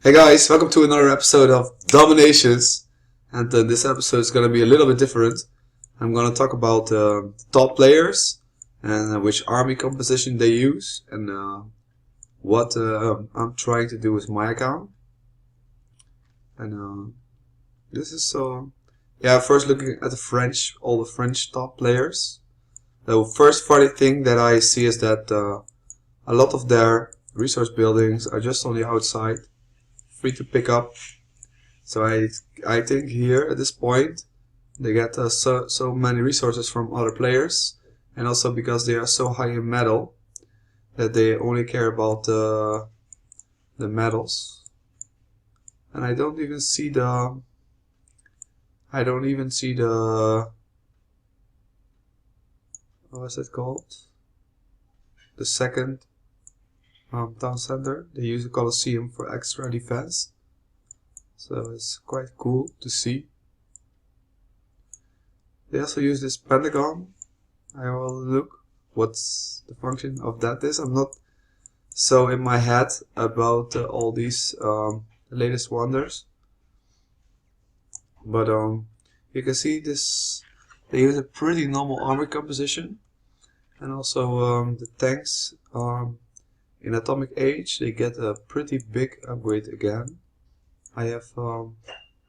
Hey guys, welcome to another episode of Dominations. And this episode is going to be a little bit different. I'm going to talk about top players and which army composition they use and what I'm trying to do with my account. And this is first looking at all the French top players. The first funny thing that I see is that a lot of their resource buildings are just on the outside, free to pick up. So I think here at this point they get so many resources from other players, and also because they are so high in metal that they only care about the metals. And I don't even see the what's it called? The second town center. They use the Colosseum for extra defense, so it's quite cool to see. They also use this pentagon. I will look what's the function of that is. I'm not so in my head about all these latest wonders, but you can see this. They use a pretty normal armor composition, and also the tanks. In Atomic Age, they get a pretty big upgrade again. I have the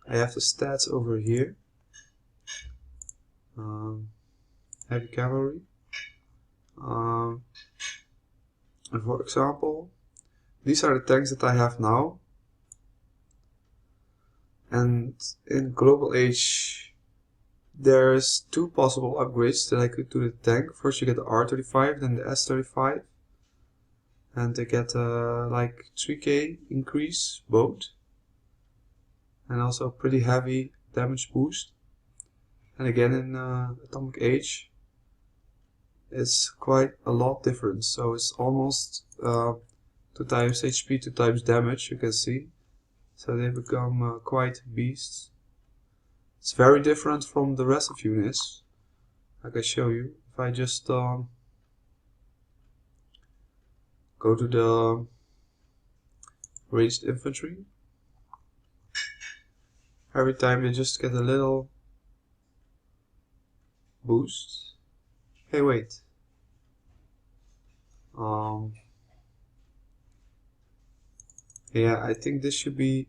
stats over here. Heavy cavalry. And for example, these are the tanks that I have now. And in Global Age, there's two possible upgrades that I could do to the tank. First, you get the R35, then the S35. And they get like 3k increase both, and also pretty heavy damage boost. And again in Atomic Age it's quite a lot different, so it's almost 2 times HP, 2 times damage, you can see. So they become quite beasts. It's very different from the rest of units. I can show you if I just go to the ranged infantry. Every time they just get a little boost. Hey, wait. Yeah, I think this should be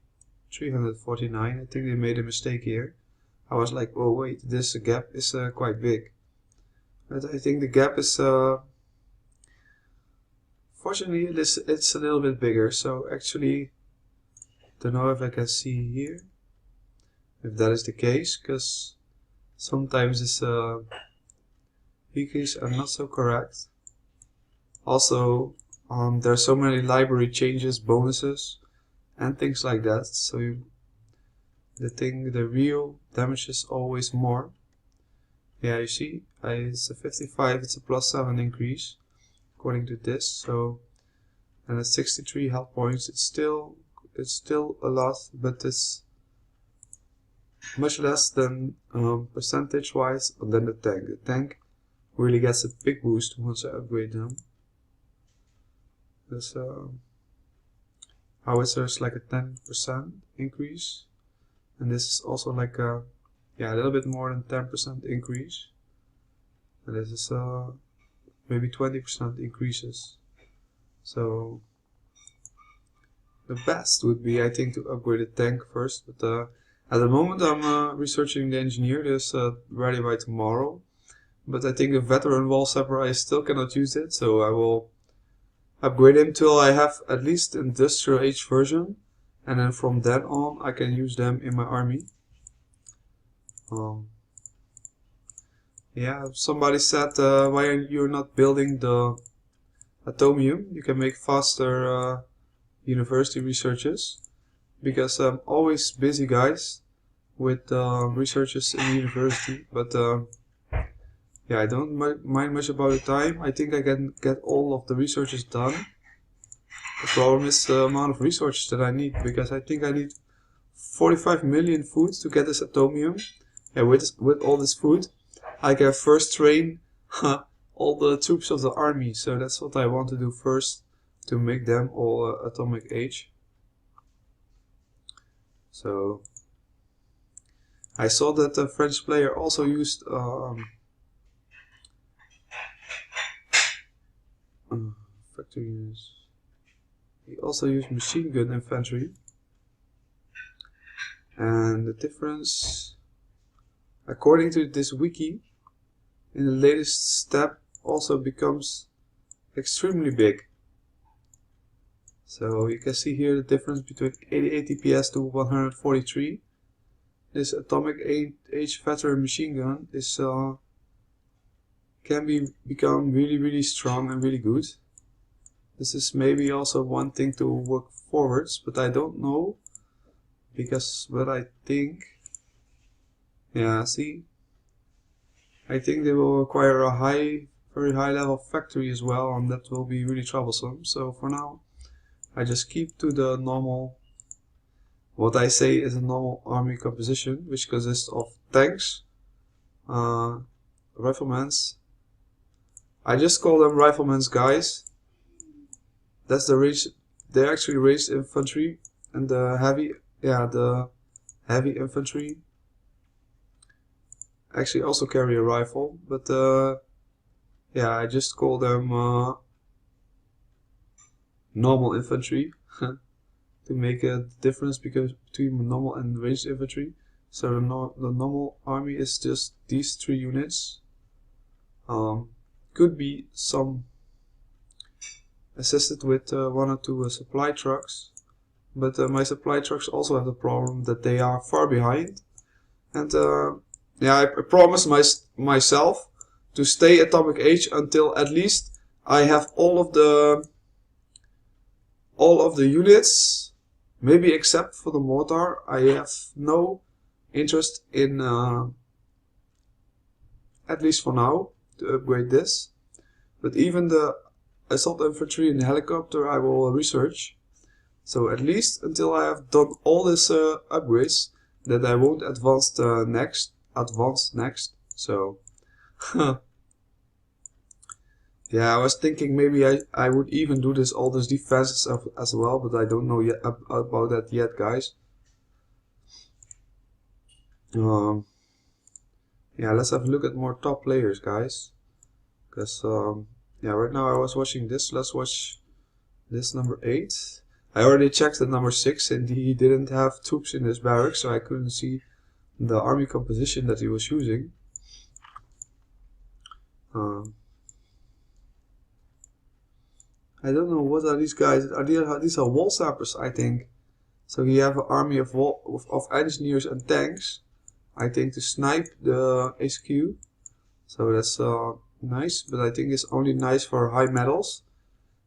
349. I think they made a mistake here. I was like, oh wait, this gap is quite big. But I think the gap is fortunately, it's a little bit bigger, so actually, don't know if I can see here if that is the case, because sometimes this keys are not so correct. Also, there are so many library changes, bonuses, and things like that. So the real damage is always more. Yeah, you see, it's a 55. It's a +7 increase. According to this, so, and at 63 health points, it's still a lot, but it's much less than percentage-wise than the tank. The tank really gets a big boost once I upgrade them. This howitzer is like a 10% increase, and this is also like a little bit more than 10% increase, and this is maybe 20% increases. So the best would be, I think, to upgrade the tank first. But at the moment I'm researching the engineer. This ready by tomorrow. But I think the veteran wall sapper, I still cannot use it, so I will upgrade him till I have at least industrial age version, and then from then on I can use them in my army. Yeah, somebody said, why are you not building the atomium? You can make faster university researches. Because I'm always busy, guys, with researches in university. But yeah, I don't mind much about the time. I think I can get all of the researches done. The problem is the amount of resources that I need, because I think I need 45 million food to get this atomium. Yeah, with all this food, I can first train all the troops of the army. So that's what I want to do first, to make them all Atomic Age. So I saw that the French player also used factory units. He also used machine gun infantry, and the difference, according to this wiki, in the latest step also becomes extremely big. So you can see here the difference between 88 DPS to 143. This atomic age veteran machine gun is can become really strong and really good. This is maybe also one thing to work forwards, but I don't know, because what I think, yeah, see, I think they will require a very high level factory as well, and that will be really troublesome. So for now, I just keep to the normal, what I say is a normal army composition, which consists of tanks, riflemen. I just call them riflemen's guys. That's the range. They're actually ranged infantry, and the heavy infantry actually also carry a rifle, but yeah, I just call them normal infantry to make a difference between normal and ranged infantry. So the normal army is just these 3 units. Could be some assisted with 1 or 2 supply trucks, but my supply trucks also have the problem that they are far behind. And yeah, I promised myself to stay atomic age until at least I have all of the units, maybe except for the mortar. I have no interest in, at least for now, to upgrade this. But even the assault infantry and the helicopter I will research. So at least until I have done all these upgrades, that I won't advance next. So yeah, I was thinking maybe I would even do all these defenses as well, but I don't know yet about that yet, guys. Yeah, let's have a look at more top players, guys. Because yeah, right now I was watching this. Let's watch this number 8. I already checked the number 6, and he didn't have troops in his barracks, so I couldn't see the army composition that he was using. I don't know, what are these guys? These are wall sappers, I think. So you have an army of engineers and tanks, I think, to snipe the HQ. So that's nice, but I think it's only nice for high metals,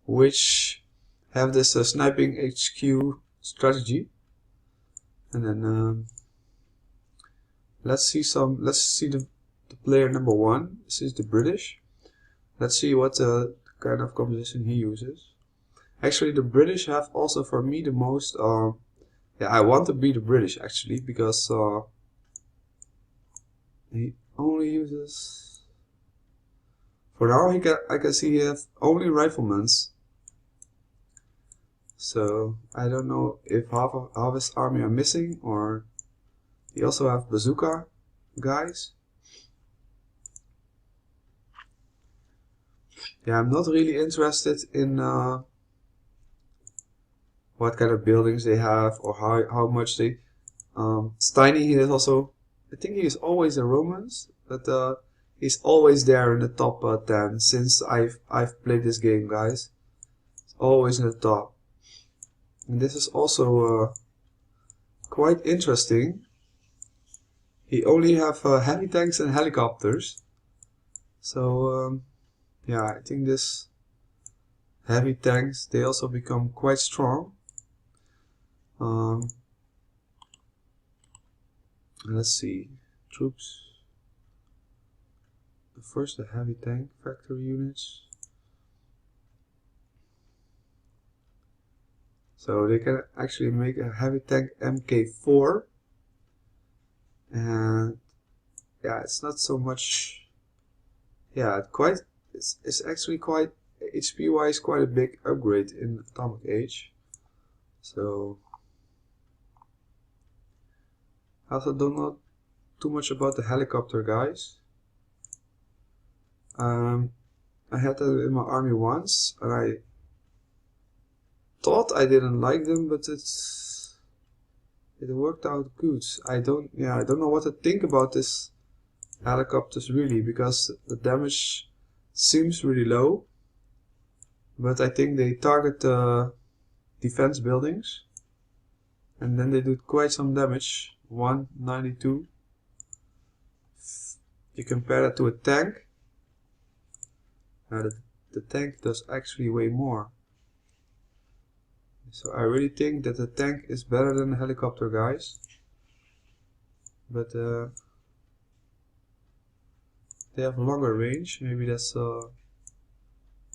which have this sniping HQ strategy. And then let's see the player number 1. This is the British. Let's see what kind of composition he uses. Actually, the British have also, for me, the most yeah, I want to be the British actually, because he only uses, for now I can see he has only riflemen. So I don't know if half his army are missing, or he also have bazooka guys. Yeah, I'm not really interested in what kind of buildings they have, or how much they. Steiny, he is also, I think he is always a Romans, but he's always there in the top 10 since I've played this game, guys. It's always in the top. And this is also quite interesting. He only have heavy tanks and helicopters. So yeah, I think this heavy tanks, they also become quite strong. Let's see, troops. First, the heavy tank factory units. So they can actually make a heavy tank MK4, and yeah, it's not so much. Yeah, it's actually quite HP wise quite a big upgrade in Atomic Age. So I also don't know too much about the helicopter guys. I had them in my army once, and I thought I didn't like them, but it worked out good. I don't know what to think about this helicopters really, because the damage seems really low, but I think they target defense buildings, and then they do quite some damage. 192. You compare that to a tank. Now the tank does actually way more. So I really think that the tank is better than the helicopter guys. But they have a longer range. Maybe that's a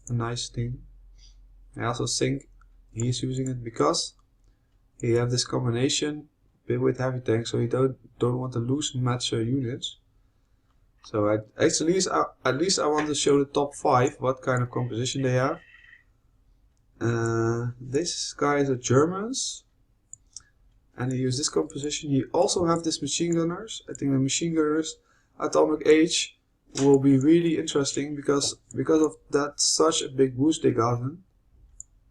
nice thing. I also think he's using it because he have this combination with heavy tanks, so he don't want to lose much units. So at least I want to show the top 5 what kind of composition they have. This guy is a Germans, and he use this composition. He also have this machine gunners. I think the machine gunners atomic age will be really interesting because of that such a big boost they gotten.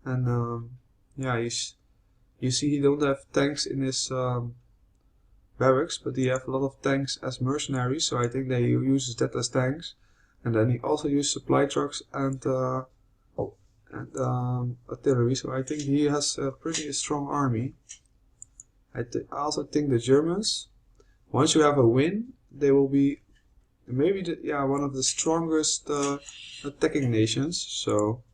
And yeah, you see he don't have tanks in his barracks, but he have a lot of tanks as mercenaries, so I think they uses that as tanks. And then he also uses supply trucks and artillery, so I think he has a pretty strong army. I also think the Germans, once you have a win, they will be maybe one of the strongest attacking nations. So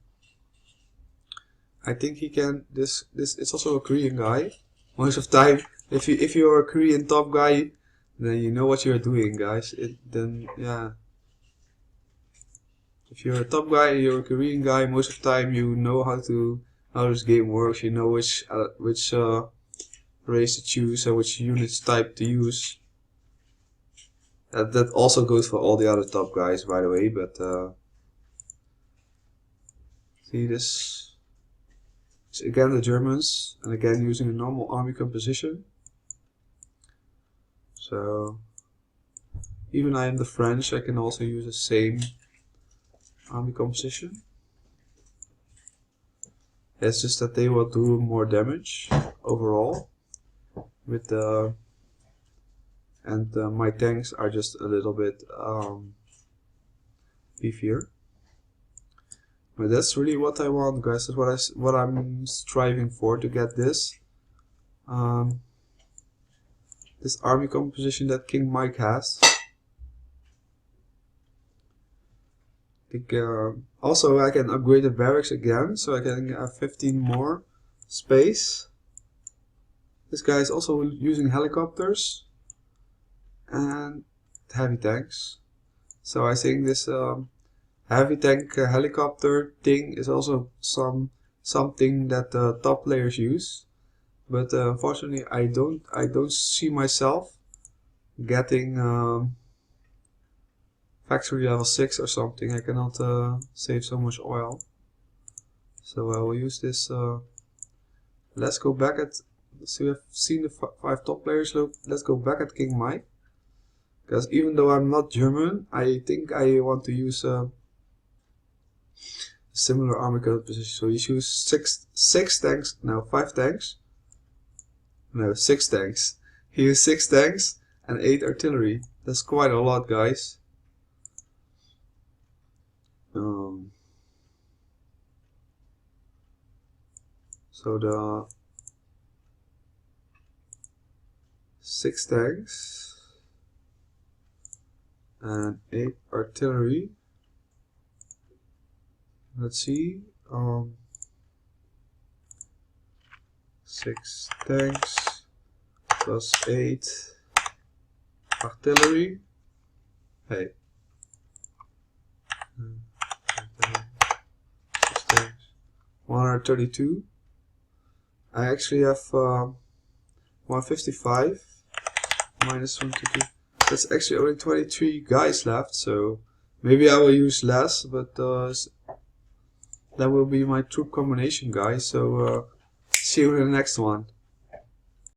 I think he can. This it's also a Korean guy. Most of the time, if you're a Korean top guy, then you know what you're doing, guys. If you're a top guy, you're a Korean guy. Most of the time, you know how this game works. You know which race to choose and which units type to use. That also goes for all the other top guys, by the way. But see this. It's again the Germans, and again using a normal army composition. So even I am the French, I can also use the same army composition. It's just that they will do more damage overall with the my tanks are just a little bit beefier. But that's really what I want, guys. That's what I'm striving for, to get this this army composition that King Mike has. I think also I can upgrade the barracks again, so I can have 15 more space. This guy is also using helicopters and heavy tanks. So I think this heavy tank helicopter thing is also something that the top players use. But unfortunately, I don't see myself getting factory level 6 or something. I cannot save so much oil. So I will use this. Let's go back at. So we have seen the 5 top players. So let's go back at King Mike. Because even though I'm not German, I think I want to use a similar army composition. So you use 6 tanks. No, 5 tanks. No, 6 tanks. He used 6 tanks and 8 artillery. That's quite a lot, guys. So the 6 tanks and 8 artillery. Let's see. 6 tanks plus 8 artillery. Hey. 132. I actually have 155 minus 122. That's actually only 23 guys left, so maybe I will use less, but that will be my troop combination, guys. So see you in the next one.